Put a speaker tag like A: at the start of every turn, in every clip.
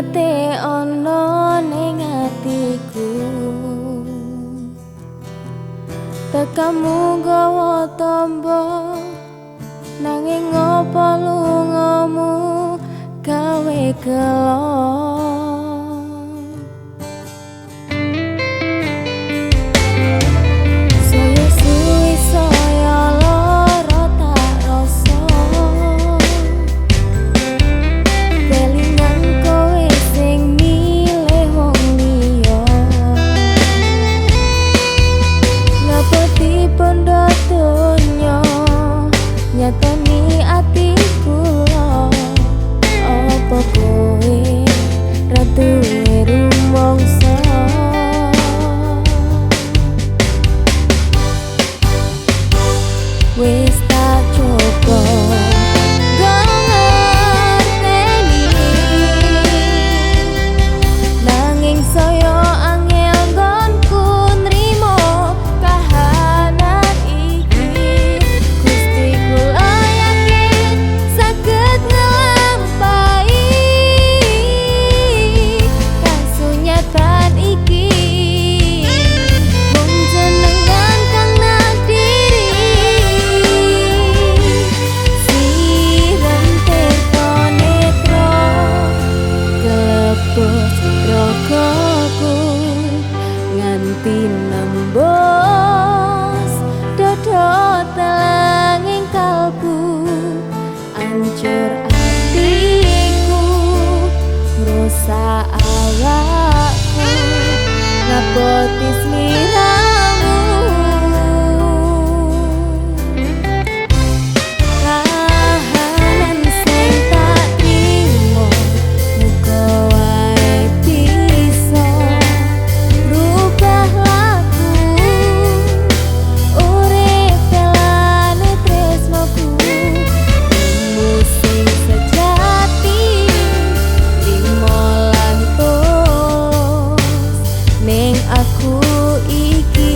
A: nate ono ning atiku tekamu gawa tombo nanging ngopo lungamu gawe gelo nyatoni atiku lo apa kowe ratu rumangsa wis tak coba ngerteni nanging saya angel nggonku nrimo kahanan iki Gusti kula yakin saged nglampahi kasunyatan iki mung jenengan kang nadiri siram teto netra kelebos rogoku nganti nembus dodo telanging kalbu ancur atiku rusak awakku ngaboti sliramu kahanan sing tak trimo muga wae bisa rubah laku urip telane tresnoku sing sejati limolan tos ning aku iki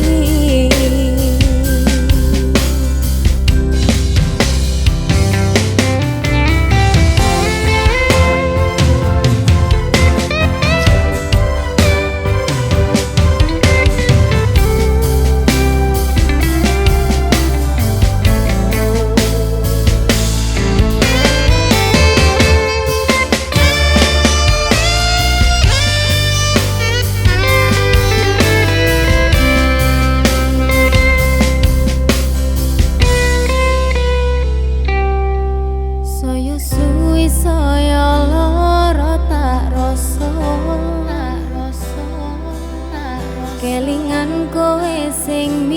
A: saya suwi saya lara tak rasa kelingan kowe sing